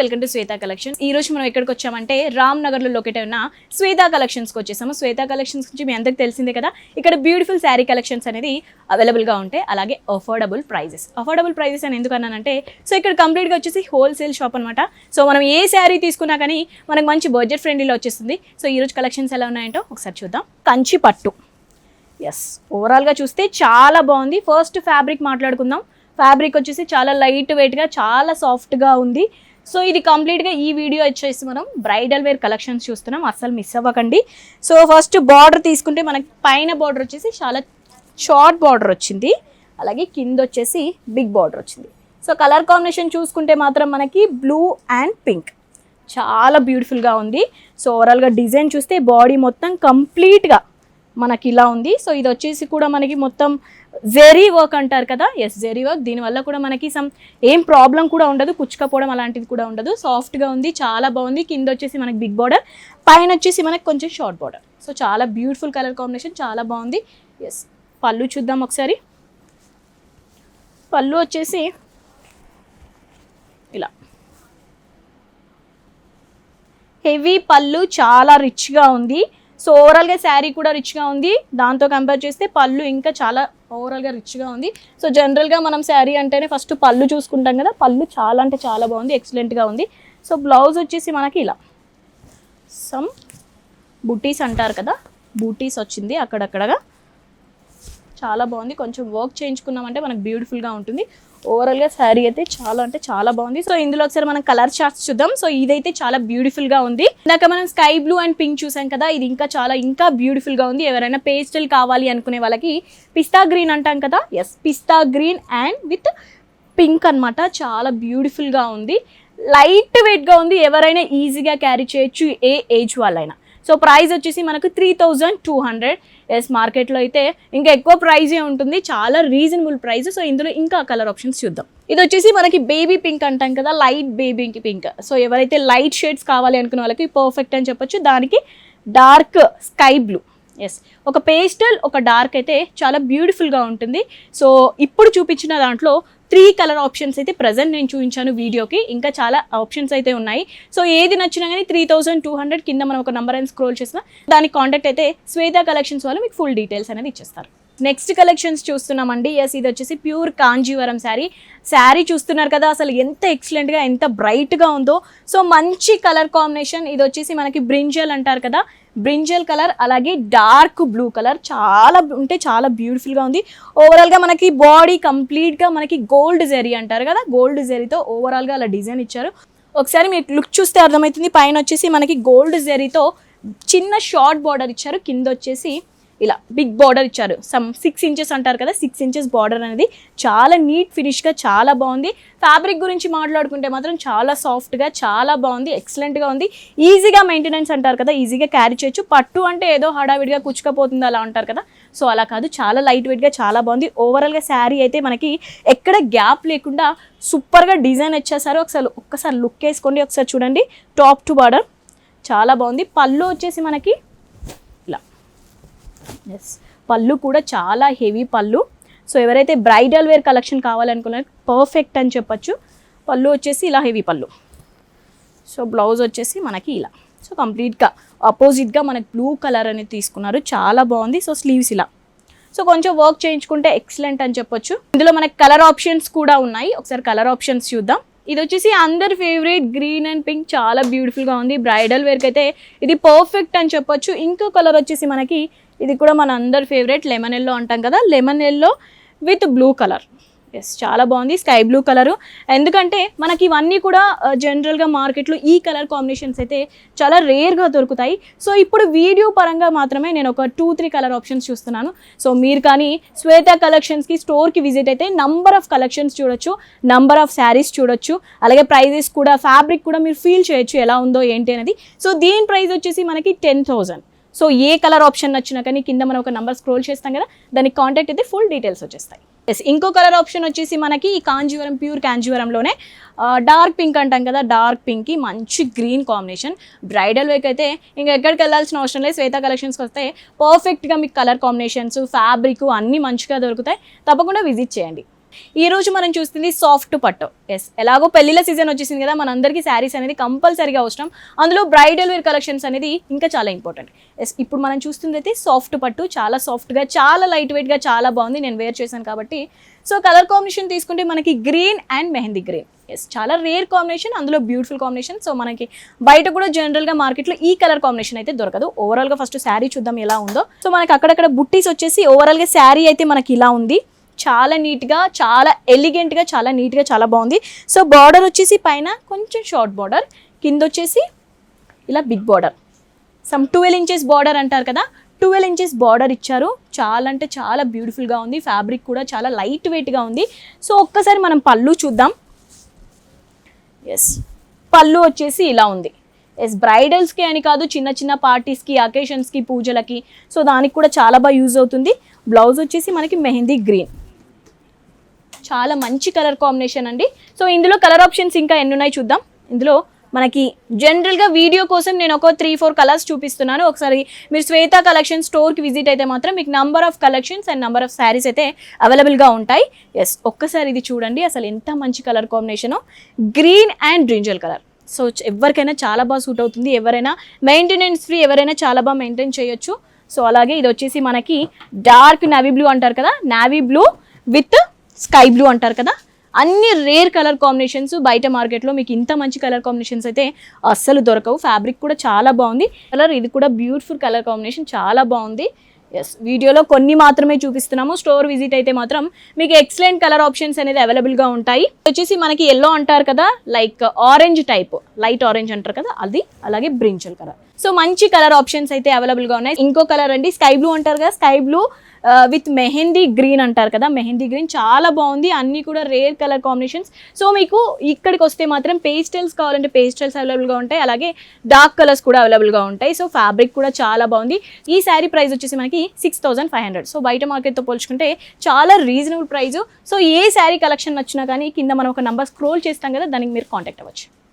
Welcome to Shweta collections. ఈ రోజు మనం ఎక్కడికి వచ్చామంటే రామ్ నగర్ లో లొకేట్ అయిన శ్వేత కలెక్షన్స్ కి వచ్చేసాము. శ్వేత కలెక్షన్స్ గురించి మీ అందరికి తెలిసిందే కదా. ఇక్కడ బ్యూటిఫుల్ శారీ కలెక్షన్స్ అనేది అవైలబుల్ గా ఉంటాయి, అలాగే అఫోర్డబుల్ ప్రైజెస్ అని ఎందుకు అన్నానంటే, సో ఇక్కడ కంప్లీట్ గా వచ్చేసి హోల్సేల్ షాప్ అనమాట. సో మనం ఏ శారీ తీసుకున్నా కానీ మనకు మంచి బడ్జెట్ ఫ్రెండ్లీలో వచ్చేస్తుంది. సో ఈ రోజు కలెక్షన్స్ ఎలా ఉన్నాయంటో ఒకసారి చూద్దాం. కంచి పట్టు, ఎస్, ఓవరాల్ గా చూస్తే చాలా బాగుంది. ఫస్ట్ ఫ్యాబ్రిక్ మాట్లాడుకుందాం. ఫ్యాబ్రిక్ వచ్చేసి చాలా లైట్ వెయిట్గా, చాలా సాఫ్ట్గా ఉంది. సో ఇది కంప్లీట్గా ఈ వీడియో వచ్చేసి మనం బ్రైడల్ వేర్ కలెక్షన్స్ చూస్తున్నాం, అస్సలు మిస్ అవ్వకండి. సో ఫస్ట్ బార్డర్ తీసుకుంటే మనకి పైన బార్డర్ వచ్చేసి చాలా షార్ట్ బార్డర్ వచ్చింది, అలాగే కింద వచ్చేసి బిగ్ బార్డర్ వచ్చింది. సో కలర్ కాంబినేషన్ చూసుకుంటే మాత్రం మనకి బ్లూ అండ్ పింక్ చాలా బ్యూటిఫుల్గా ఉంది. సో ఓవరాల్గా డిజైన్ చూస్తే బాడీ మొత్తం కంప్లీట్గా మనకి ఇలా ఉంది. సో ఇది వచ్చేసి కూడా మనకి మొత్తం జెరీ వర్క్ అంటారు కదా, ఎస్ జెరీ వర్క్. దీనివల్ల కూడా మనకి ఏం ప్రాబ్లం కూడా ఉండదు, కుచ్చుకపోవడం అలాంటిది కూడా ఉండదు. సాఫ్ట్గా ఉంది, చాలా బాగుంది. కింద వచ్చేసి మనకి బిగ్ బార్డర్, పైన వచ్చేసి మనకి కొంచెం షార్ట్ బార్డర్. సో చాలా బ్యూటిఫుల్ కలర్ కాంబినేషన్, చాలా బాగుంది. ఎస్, పళ్ళు చూద్దాం ఒకసారి. పళ్ళు వచ్చేసి ఇలా హెవీ పళ్ళు, చాలా రిచ్గా ఉంది. సో ఓవరాల్గా శారీ కూడా రిచ్గా ఉంది, దాంతో కంపేర్ చేస్తే పళ్ళు ఇంకా చాలా ఓవరాల్గా రిచ్గా ఉంది. సో జనరల్గా మనం శారీ అంటేనే ఫస్ట్ పళ్ళు చూసుకుంటాం కదా, పళ్ళు చాలా అంటే చాలా బాగుంది, ఎక్సలెంట్గా ఉంది. సో బ్లౌజ్ వచ్చేసి మనకి ఇలా సమ్ బూటీస్ అంటారు కదా, బూటీస్ వచ్చింది అక్కడక్కడగా, చాలా బాగుంది. కొంచెం వర్క్ చేయించుకున్నామంటే మనకు బ్యూటిఫుల్గా ఉంటుంది. ఓవరాల్గా శారీ అయితే చాలా అంటే చాలా బాగుంది. సో ఇందులో ఒకసారి మనం కలర్ చార్ట్స్ చూద్దాం. సో ఇదైతే చాలా బ్యూటిఫుల్గా ఉంది. ఇందాక మనం స్కై బ్లూ అండ్ పింక్ చూసాం కదా, ఇది ఇంకా బ్యూటిఫుల్గా ఉంది. ఎవరైనా పేస్టల్ కావాలి అనుకునే వాళ్ళకి పిస్తా గ్రీన్ అంటాం కదా, yes pista green and with pink అనమాట, చాలా బ్యూటిఫుల్గా ఉంది. లైట్ వెయిట్గా ఉంది, ఎవరైనా ఈజీగా క్యారీ చేయొచ్చు, ఏ ఏజ్ వాళ్ళైనా. సో ప్రైస్ వచ్చేసి మనకు 3200. ఎస్, మార్కెట్లో అయితే ఇంకా ఎక్కువ ప్రైజే ఉంటుంది, చాలా రీజనబుల్ ప్రైస్. సో ఇందులో ఇంకా కలర్ ఆప్షన్స్ చూద్దాం. ఇది వచ్చేసి మనకి బేబీ పింక్ అంటాం కదా, లైట్ బేబీ పింక్. సో ఎవరైతే లైట్ షేడ్స్ కావాలి అనుకునే వాళ్ళకి పర్ఫెక్ట్ అని చెప్పొచ్చు. దానికి డార్క్ స్కై బ్లూ, ఎస్, ఒక పేస్టల్ ఒక డార్క్ అయితే చాలా బ్యూటిఫుల్గా ఉంటుంది. సో ఇప్పుడు చూపించిన దాంట్లో 3 కలర్ ఆప్షన్స్ అయితే ప్రజెంట్ నేను చూపించాను వీడియోకి, ఇంకా చాలా ఆప్షన్స్ అయితే ఉన్నాయి. సో ఏది నచ్చినా కానీ 3200 కింద మనం ఒక నెంబర్ అని స్క్రోల్ చేసిన దానికి కాంటాక్ట్ అయితే శ్వేత కలెక్షన్స్ వాళ్ళు మీకు ఫుల్ డీటెయిల్స్ అనేది ఇచ్చేస్తారు. నెక్స్ట్ కలెక్షన్స్ చూస్తున్నామండి. ఎస్, ఇది వచ్చేసి ప్యూర్ కాంజీవరం శారీ చూస్తున్నారు కదా, అసలు ఎంత ఎక్సలెంట్గా ఎంత బ్రైట్గా ఉందో. సో మంచి కలర్ కాంబినేషన్. ఇది వచ్చేసి మనకి బ్రింజల్ అంటారు కదా, బ్రింజల్ కలర్, అలాగే డార్క్ బ్లూ కలర్, చాలా అంటే చాలా బ్యూటిఫుల్గా ఉంది. ఓవరాల్గా మనకి బాడీ కంప్లీట్గా మనకి గోల్డ్ జెరీ అంటారు కదా, గోల్డ్ జెరీతో ఓవరాల్గా అలా డిజైన్ ఇచ్చారు. ఒకసారి మీకు లుక్ చూస్తే అర్థమవుతుంది. పైన వచ్చేసి మనకి గోల్డ్ జెరీతో చిన్న షార్ట్ బార్డర్ ఇచ్చారు, కింద వచ్చేసి ఇలా బిగ్ బార్డర్ ఇచ్చారు. 6 ఇంచెస్ అంటారు కదా, 6 ఇంచెస్ బార్డర్ అనేది చాలా నీట్ ఫినిష్గా చాలా బాగుంది. ఫ్యాబ్రిక్ గురించి మాట్లాడుకుంటే మాత్రం చాలా సాఫ్ట్గా చాలా బాగుంది, ఎక్సలెంట్గా ఉంది. ఈజీగా మెయింటెనెన్స్ అంటారు కదా, ఈజీగా క్యారీ చేయొచ్చు. పట్టు అంటే ఏదో హడావిడిగా కుచ్చుకపోతుంది అలా అంటారు కదా, సో అలా కాదు, చాలా లైట్ వెయిట్గా చాలా బాగుంది. ఓవరాల్గా శారీ అయితే మనకి ఎక్కడ గ్యాప్ లేకుండా సూపర్గా డిజైన్ ఇచ్చేసారు. ఒక్కసారి లుక్ వేసుకోండి, ఒకసారి చూడండి. టాప్ టు బార్డర్ చాలా బాగుంది. పళ్ళు వచ్చేసి మనకి ఇలా, ఎస్, పళ్ళు కూడా చాలా హెవీ పళ్ళు. సో ఎవరైతే బ్రైడల్ వేర్ కలెక్షన్ కావాలనుకున్నారు పర్ఫెక్ట్ అని చెప్పచ్చు. పళ్ళు వచ్చేసి ఇలా హెవీ పళ్ళు. సో బ్లౌజ్ వచ్చేసి మనకి ఇలా. సో కంప్లీట్గా ఆపోజిట్గా మనకి బ్లూ కలర్ అనేది తీసుకున్నారు, చాలా బాగుంది. సో స్లీవ్స్ ఇలా, సో కొంచెం వర్క్ చేయించుకుంటే ఎక్సలెంట్ అని చెప్పొచ్చు. ఇందులో మనకి కలర్ ఆప్షన్స్ కూడా ఉన్నాయి, ఒకసారి కలర్ ఆప్షన్స్ చూద్దాం. ఇది వచ్చేసి అందరి ఫేవరెట్ గ్రీన్ అండ్ పింక్, చాలా బ్యూటిఫుల్గా ఉంది. బ్రైడల్ వేర్కి అయితే ఇది పర్ఫెక్ట్ అని చెప్పొచ్చు. ఇంకో కలర్ వచ్చేసి మనకి ఇది కూడా మన అందరి ఫేవరెట్ లెమన్ ఎల్లో అంటాం కదా, lemon yellow with blue colour, yes, చాలా బాగుంది. స్కై బ్లూ కలరు, ఎందుకంటే మనకి ఇవన్నీ కూడా జనరల్గా మార్కెట్లో ఈ కలర్ కాంబినేషన్స్ అయితే చాలా రేర్గా దొరుకుతాయి. సో ఇప్పుడు వీడియో పరంగా మాత్రమే నేను ఒక 2-3 కలర్ ఆప్షన్స్ చూస్తున్నాను. సో మీరు కానీ శ్వేత కలెక్షన్స్కి స్టోర్కి విజిట్ అయితే నంబర్ ఆఫ్ కలెక్షన్స్ చూడొచ్చు, నంబర్ ఆఫ్ శారీస్ చూడొచ్చు, అలాగే ప్రైజెస్ కూడా, ఫ్యాబ్రిక్ కూడా మీరు ఫీల్ చేయొచ్చు ఎలా ఉందో ఏంటి అనేది. సో దీని ప్రైస్ వచ్చేసి మనకి 10,000. సో ఏ కలర్ ఆప్షన్ నచ్చినా కానీ కింద మనం ఒక నెంబర్ స్క్రోల్ చేస్తాం కదా, దానికి కాంటాక్ట్ అయితే ఫుల్ డీటెయిల్స్ వచ్చేస్తాయి. ఎస్, ఇంకో కలర్ ఆప్షన్ వచ్చేసి మనకి ఈ కాంజీవరం, ప్యూర్ కాంజీవరంలోనే డార్క్ పింక్ అంటాం కదా, డార్క్ పింక్కి మంచి గ్రీన్ కాంబినేషన్. బ్రైడల్ వేక్ అయితే ఇంకా ఎక్కడికి వెళ్ళాల్సిన అవసరం లేదు, శ్వేత కలెక్షన్స్కి వస్తే పర్ఫెక్ట్గా మీకు కలర్ కాంబినేషన్స్, ఫ్యాబ్రిక్ అన్నీ మంచిగా దొరుకుతాయి. తప్పకుండా విజిట్ చేయండి. ఈ రోజు మనం చూస్తుంది సాఫ్ట్ పట్టు. ఎస్, ఎలాగో పెళ్లిళ్ళ సీజన్ వచ్చేసింది కదా, మనందరికీ శారీస్ అనేది కంపల్సరీగా అవసరం. అందులో బ్రైడల్ వేర్ కలెక్షన్స్ అనేది ఇంకా చాలా ఇంపార్టెంట్. ఎస్, ఇప్పుడు మనం చూస్తుంది అయితే సాఫ్ట్ పట్టు, చాలా సాఫ్ట్గా, చాలా లైట్ వెయిట్గా, చాలా బాగుంది. నేను వేర్ చేశాను కాబట్టి. సో కలర్ కాంబినేషన్ తీసుకుంటే మనకి green and mehndi green. Yes, చాలా రేర్ కాంబినేషన్, అందులో బ్యూటిఫుల్ కాంబినేషన్. సో మనకి బయట కూడా జనరల్గా మార్కెట్లో ఈ కలర్ కాంబినేషన్ అయితే దొరకదు. ఓవరాల్గా ఫస్ట్ శారీ చూద్దాం ఎలా ఉందో. సో మనకి అక్కడక్కడ బుట్టీస్ వచ్చేసి ఓవరాల్గా శారీ అయితే మనకి ఇలా ఉంది. చాలా నీట్గా, చాలా ఎలిగెంట్గా, చాలా నీట్గా, చాలా బాగుంది. సో బార్డర్ వచ్చేసి పైన కొంచెం షార్ట్ బార్డర్, కింద వచ్చేసి ఇలా big border, some 12 inches border అంటారు కదా, 12 ఇంచెస్ బార్డర్ ఇచ్చారు. చాలా అంటే చాలా బ్యూటిఫుల్గా ఉంది. ఫ్యాబ్రిక్ కూడా చాలా లైట్ వెయిట్గా ఉంది. సో ఒక్కసారి మనం పళ్ళు చూద్దాం. ఎస్, పళ్ళు వచ్చేసి ఇలా ఉంది. ఎస్, బ్రైడల్స్కి అని కాదు, చిన్న చిన్న పార్టీస్కి, అకేషన్స్కి, పూజలకి, సో దానికి కూడా చాలా బాగా యూజ్ అవుతుంది. బ్లౌజ్ వచ్చేసి మనకి మెహందీ గ్రీన్, చాలా మంచి కలర్ కాంబినేషన్ అండి. సో ఇందులో కలర్ ఆప్షన్స్ ఇంకా ఎన్ని ఉన్నాయి చూద్దాం. ఇందులో మనకి జనరల్గా వీడియో కోసం నేను ఒక 3-4 కలర్స్ చూపిస్తున్నాను. ఒకసారి మీరు శ్వేత కలెక్షన్ స్టోర్కి విజిట్ అయితే మాత్రం మీకు number of collections and number of saris అయితే అవైలబుల్గా ఉంటాయి. ఎస్, ఒక్కసారి ఇది చూడండి, అసలు ఎంత మంచి colour combination, green and brinjal colour. So ఎవరికైనా చాలా బాగా సూట్ అవుతుంది. ఎవరైనా మెయింటెనెన్స్ ఫ్రీ, ఎవరైనా చాలా బాగా మెయింటైన్ చేయొచ్చు. సో అలాగే ఇది వచ్చేసి మనకి డార్క్ నావీ బ్లూ అంటారు కదా, navy blue with sky blue అంటారు కదా, అన్ని రేర్ కలర్ కాంబినేషన్స్. బయట మార్కెట్లో మీకు ఇంత మంచి కలర్ కాంబినేషన్స్ అయితే అస్సలు దొరకవు. ఫ్యాబ్రిక్ కూడా చాలా బాగుంది. కలర్ ఇది కూడా బ్యూటిఫుల్ కలర్ కాంబినేషన్, చాలా బాగుంది. ఎస్, వీడియోలో కొన్ని మాత్రమే చూపిస్తున్నాము. స్టోర్ విజిట్ అయితే మాత్రం మీకు ఎక్సలెంట్ కలర్ ఆప్షన్స్ అనేది అవైలబుల్గా ఉంటాయి. వచ్చేసి మనకి ఎల్లో అంటారు కదా, like orange type, light orange అంటారు కదా అది, అలాగే బ్రింజల్ కలర్. సో మంచి కలర్ ఆప్షన్స్ అయితే అవైలబుల్గా ఉన్నాయి. ఇంకో కలర్ అండి, స్కై బ్లూ అంటారు కదా, sky blue with mehndi green అంటారు కదా, మెహందీ గ్రీన్ చాలా బాగుంది. అన్నీ కూడా రేర్ కలర్ కాంబినేషన్స్. సో మీకు ఇక్కడికి వస్తే మాత్రం పేస్టల్స్ కావాలంటే పేస్టల్స్ అవైలబుల్గా ఉంటాయి, అలాగే డార్క్ కలర్స్ కూడా అవైలబుల్గా ఉంటాయి. సో ఫ్యాబ్రిక్ కూడా చాలా బాగుంది. ఈ శారీ ప్రైస్ వచ్చేసి మనకి 6500. సో బయట మార్కెట్తో పోల్చుకుంటే చాలా రీజనబుల్ ప్రైస్. సో ఏ శారీ కలెక్షన్ నచ్చినా కానీ కింద మనం ఒక నెంబర్ స్క్రోల్ చేస్తాం కదా, దానికి మీరు కాంటాక్ట్ అవ్వచ్చు.